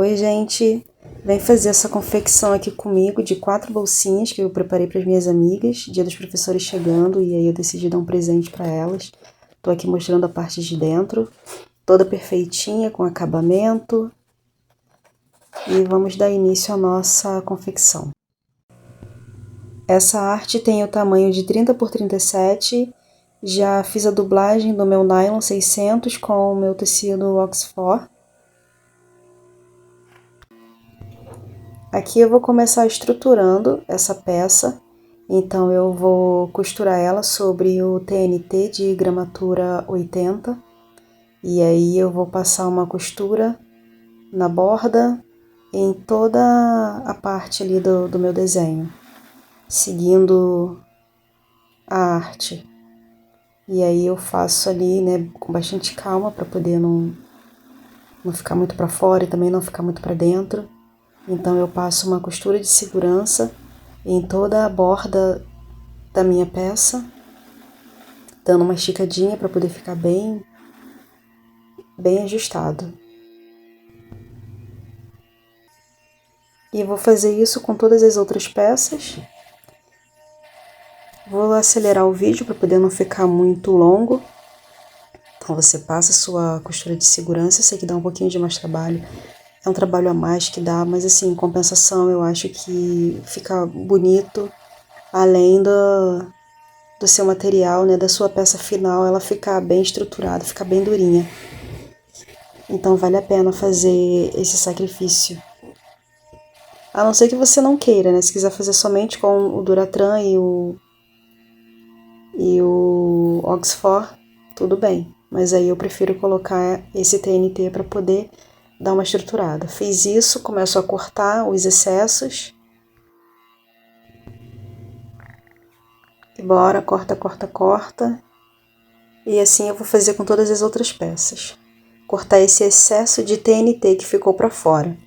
Oi, gente! Vem fazer essa confecção aqui comigo de 4 bolsinhas que eu preparei para as minhas amigas. Dia dos professores chegando e aí eu decidi dar um presente para elas. Tô aqui mostrando a parte de dentro, toda perfeitinha, com acabamento. E vamos dar início à nossa confecção. Essa arte tem o tamanho de 30 por 37. Já fiz a dublagem do meu nylon 600 com o meu tecido Oxford. Aqui eu vou começar estruturando essa peça, então eu vou costurar ela sobre o TNT de gramatura 80, e aí eu vou passar uma costura na borda em toda a parte ali do meu desenho, seguindo a arte. E aí eu faço ali, né, com bastante calma para poder não ficar muito para fora e também não ficar muito para dentro. Então eu passo uma costura de segurança em toda a borda da minha peça, dando uma esticadinha para poder ficar bem ajustado. E vou fazer isso com todas as outras peças. Vou acelerar o vídeo para poder não ficar muito longo. Então você passa a sua costura de segurança, eu sei que dá um pouquinho de mais trabalho. É um trabalho a mais que dá, mas assim, em compensação eu acho que fica bonito, além do seu material, né, da sua peça final, ela ficar bem estruturada, ficar bem durinha. Então vale a pena fazer esse sacrifício. A não ser que você não queira, né, se quiser fazer somente com o Duratran e o Oxford, tudo bem. Mas aí eu prefiro colocar esse TNT para poder dar uma estruturada. Fiz isso, começo a cortar os excessos. E bora, corta, corta, corta. E assim eu vou fazer com todas as outras peças. Cortar esse excesso de TNT que ficou para fora.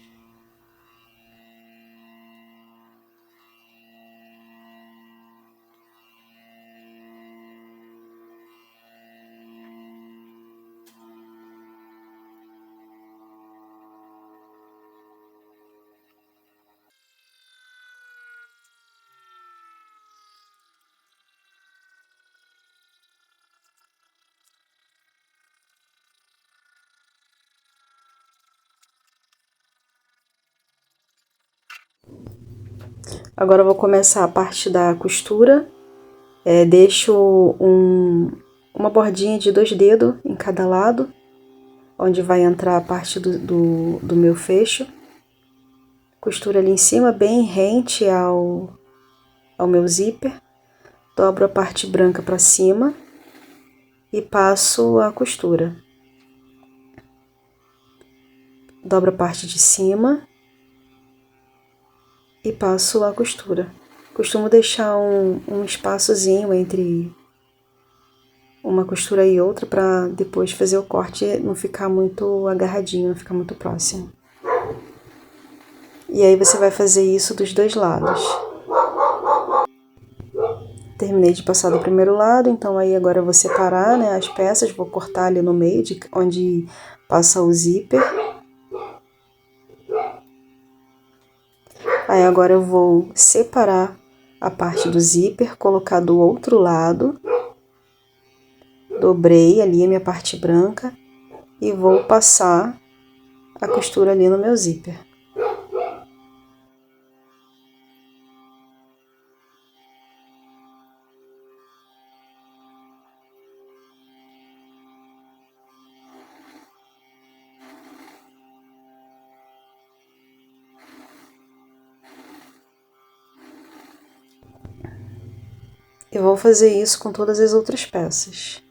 Agora eu vou começar a parte da costura. Deixo uma bordinha de 2 dedos em cada lado, onde vai entrar a parte do meu fecho. Costura ali em cima, bem rente ao meu zíper. Dobro a parte branca para cima e passo a costura. Dobro a parte de cima e passo a costura. Costumo deixar um espaçozinho entre uma costura e outra para depois fazer o corte e não ficar muito agarradinho, não ficar muito próximo. E aí você vai fazer isso dos dois lados. Terminei de passar do primeiro lado, então aí agora eu vou separar, né, as peças, vou cortar ali no meio de onde passa o zíper. Aí agora eu vou separar a parte do zíper, colocar do outro lado. Dobrei ali a minha parte branca e vou passar a costura ali no meu zíper. Eu vou fazer isso com todas as outras peças.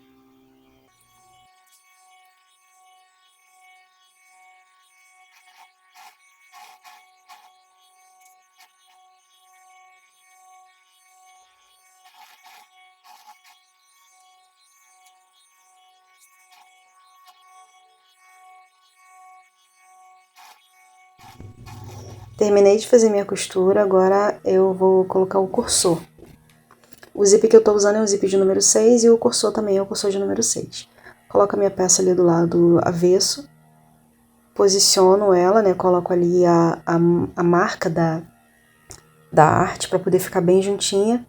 Terminei de fazer minha costura, agora eu vou colocar o cursor. O zíper que eu tô usando é o zíper de número 6 e o cursor também é o cursor de número 6. Coloco a minha peça ali do lado avesso. posiciono ela, né? Coloco ali a marca da arte para poder ficar bem juntinha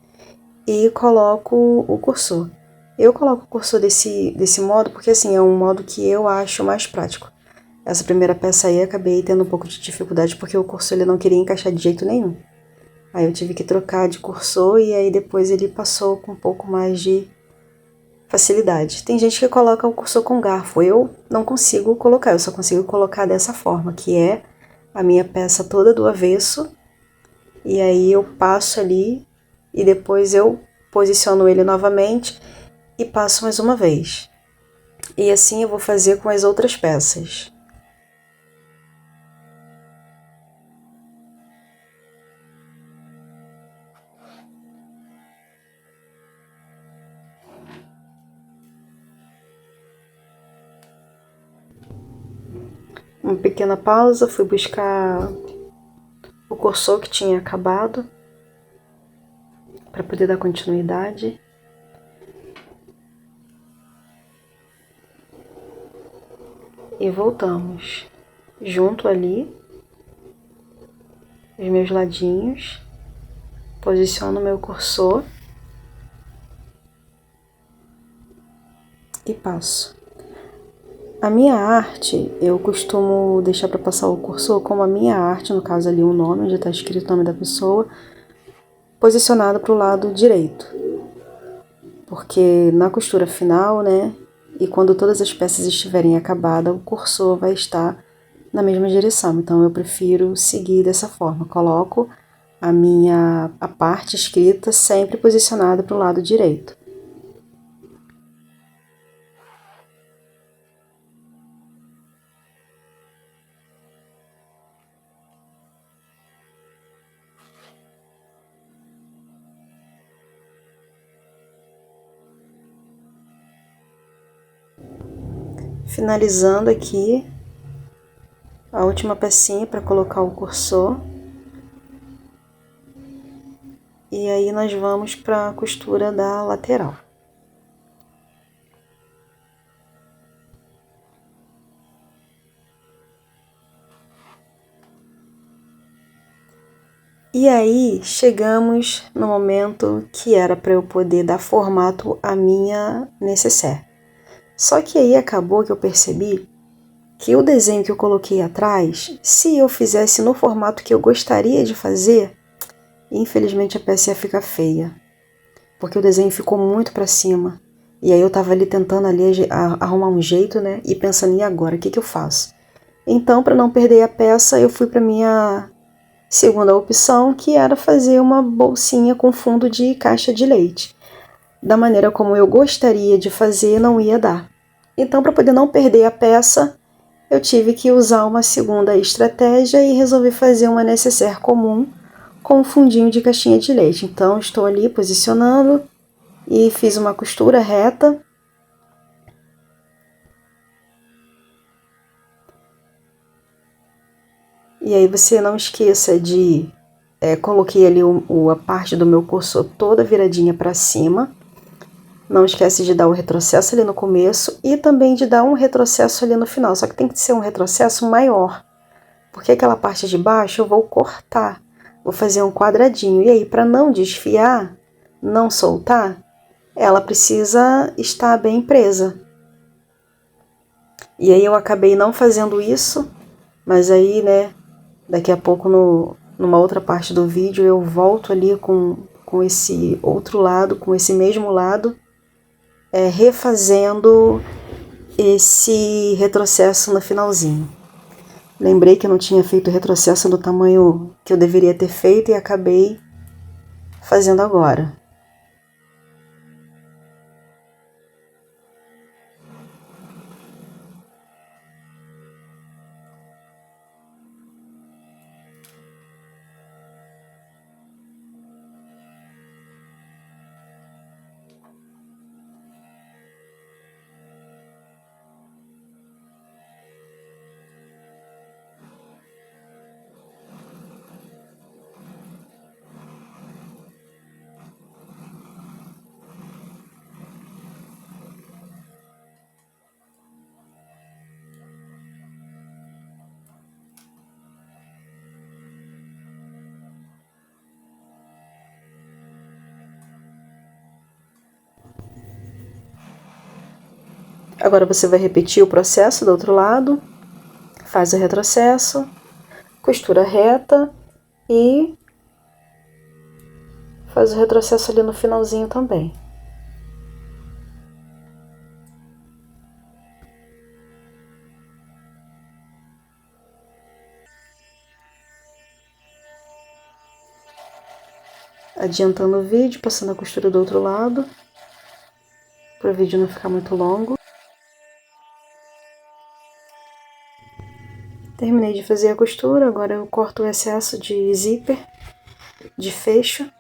e coloco o cursor. Eu coloco o cursor desse modo porque assim é um modo que eu acho mais prático. Essa primeira peça aí eu acabei tendo um pouco de dificuldade porque o cursor ele não queria encaixar de jeito nenhum. Aí eu tive que trocar de cursor e aí depois ele passou com um pouco mais de facilidade. Tem gente que coloca o cursor com garfo, eu não consigo colocar, eu só consigo colocar dessa forma, que é a minha peça toda do avesso, e aí eu passo ali e depois eu posiciono ele novamente e passo mais uma vez. E assim eu vou fazer com as outras peças. Uma pequena pausa, fui buscar o cursor que tinha acabado para poder dar continuidade. E voltamos. Junto ali os meus ladinhos, posiciono meu cursor e passo. A minha arte, eu costumo deixar para passar o cursor como a minha arte, no caso ali o nome, onde está escrito o nome da pessoa, posicionado para o lado direito. Porque na costura final, né, e quando todas as peças estiverem acabadas, o cursor vai estar na mesma direção. Então eu prefiro seguir dessa forma. Coloco a parte escrita sempre posicionada para o lado direito. Finalizando aqui a última pecinha para colocar o cursor. E aí nós vamos para a costura da lateral. E aí chegamos no momento que era para eu poder dar formato à minha nécessaire. Só que aí acabou que eu percebi que o desenho que eu coloquei atrás, se eu fizesse no formato que eu gostaria de fazer, infelizmente a peça ia ficar feia, porque o desenho ficou muito para cima. E aí eu tava ali tentando ali arrumar um jeito, né? E pensando, e agora, o que eu faço? Então, para não perder a peça, eu fui para minha segunda opção, que era fazer uma bolsinha com fundo de caixa de leite. Da maneira como eu gostaria de fazer, não ia dar. Então, para poder não perder a peça, eu tive que usar uma segunda estratégia e resolvi fazer uma nécessaire comum com um fundinho de caixinha de leite. Então, estou ali posicionando e fiz uma costura reta. E aí você não esqueça de... coloquei ali a parte do meu cursor toda viradinha para cima. Não esquece de dar o retrocesso ali no começo e também de dar um retrocesso ali no final. Só que tem que ser um retrocesso maior, porque aquela parte de baixo eu vou cortar. Vou fazer um quadradinho. E aí, para não desfiar, não soltar, ela precisa estar bem presa. E aí eu acabei não fazendo isso, mas aí, né, daqui a pouco numa outra parte do vídeo eu volto ali com esse outro lado, com esse mesmo lado, refazendo esse retrocesso no finalzinho. Lembrei que eu não tinha feito o retrocesso do tamanho que eu deveria ter feito e acabei fazendo agora. Agora você vai repetir o processo do outro lado, faz o retrocesso, costura reta e faz o retrocesso ali no finalzinho também. Adiantando o vídeo, passando a costura do outro lado, para o vídeo não ficar muito longo. Terminei de fazer a costura, agora eu corto o excesso de zíper, de fecho.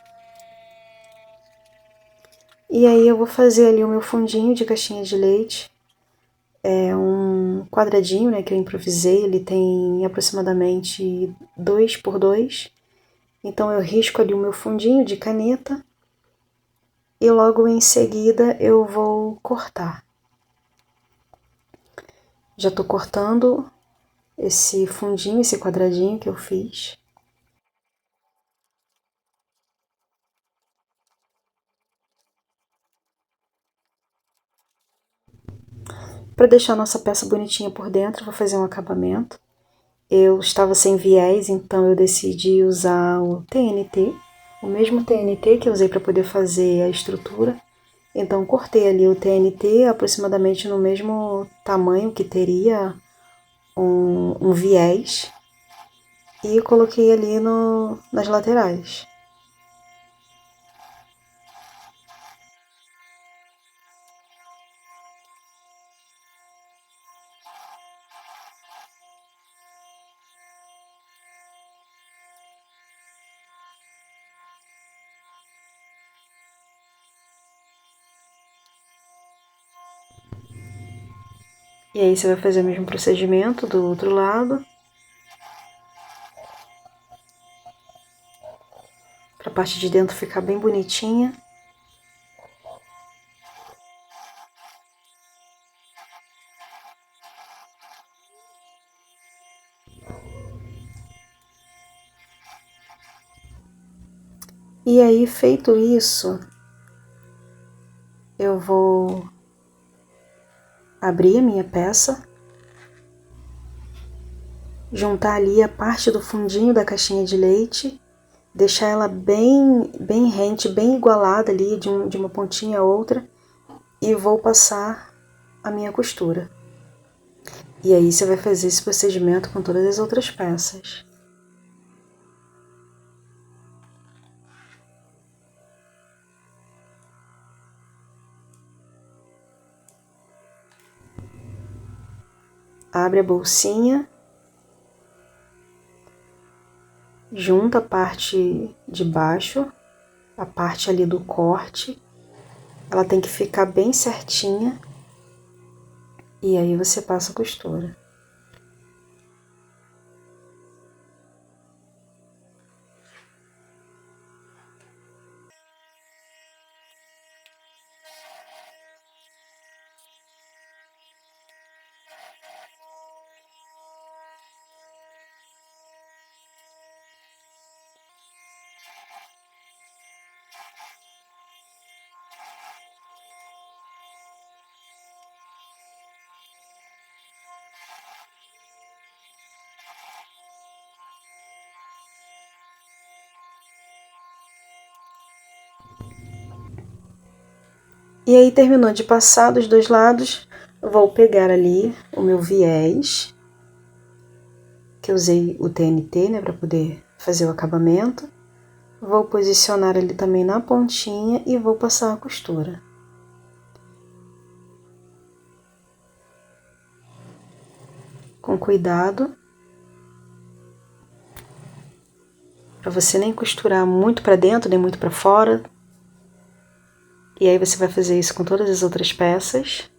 E aí eu vou fazer ali o meu fundinho de caixinha de leite. É um quadradinho, né, que eu improvisei, ele tem aproximadamente 2 por 2. Então eu risco ali o meu fundinho de caneta e logo em seguida eu vou cortar. Já tô cortando esse fundinho, esse quadradinho que eu fiz. Para deixar a nossa peça bonitinha por dentro, vou fazer um acabamento. Eu estava sem viés, então eu decidi usar o TNT, o mesmo TNT que eu usei para poder fazer a estrutura. Então cortei ali o TNT aproximadamente no mesmo tamanho que teria um viés e coloquei ali nas laterais. E aí você vai fazer o mesmo procedimento do outro lado. Para a parte de dentro ficar bem bonitinha. E aí, feito isso, eu vou abrir a minha peça, juntar ali a parte do fundinho da caixinha de leite, deixar ela bem rente, bem igualada ali de uma pontinha a outra e vou passar a minha costura. E aí você vai fazer esse procedimento com todas as outras peças. Abre a bolsinha, junta a parte de baixo, a parte ali do corte, ela tem que ficar bem certinha, e aí você passa a costura. E aí, terminou de passar dos dois lados, vou pegar ali o meu viés, que eu usei o TNT, né, para poder fazer o acabamento. Vou posicionar ele também na pontinha e vou passar a costura. Com cuidado, para você nem costurar muito para dentro, nem muito para fora. E aí você vai fazer isso com todas as outras peças.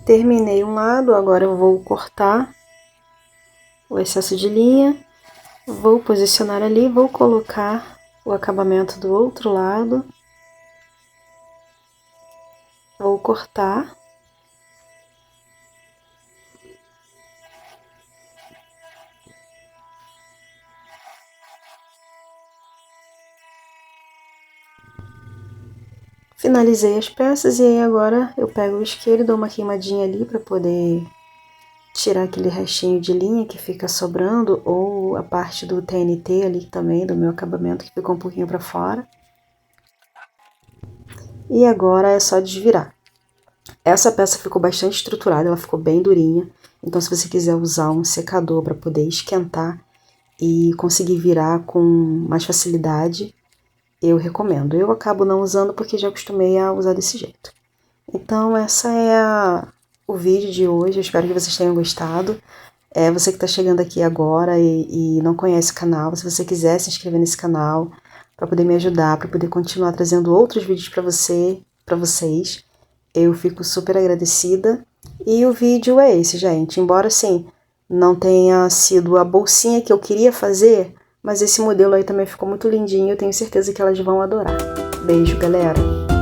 Terminei um lado, agora eu vou cortar o excesso de linha, vou posicionar ali, vou colocar o acabamento do outro lado, vou cortar. Finalizei as peças e aí agora eu pego o isqueiro e dou uma queimadinha ali para poder tirar aquele restinho de linha que fica sobrando, ou a parte do TNT ali também, do meu acabamento que ficou um pouquinho para fora. E agora é só desvirar. Essa peça ficou bastante estruturada, ela ficou bem durinha, então se você quiser usar um secador para poder esquentar e conseguir virar com mais facilidade, eu recomendo. Eu acabo não usando porque já acostumei a usar desse jeito. Então essa é o vídeo de hoje, eu espero que vocês tenham gostado. Você que está chegando aqui agora e não conhece o canal, se você quiser se inscrever nesse canal para poder me ajudar, para poder continuar trazendo outros vídeos para vocês, eu fico super agradecida. E o vídeo é esse, gente. Embora, assim, não tenha sido a bolsinha que eu queria fazer, mas esse modelo aí também ficou muito lindinho, eu tenho certeza que elas vão adorar. Beijo, galera!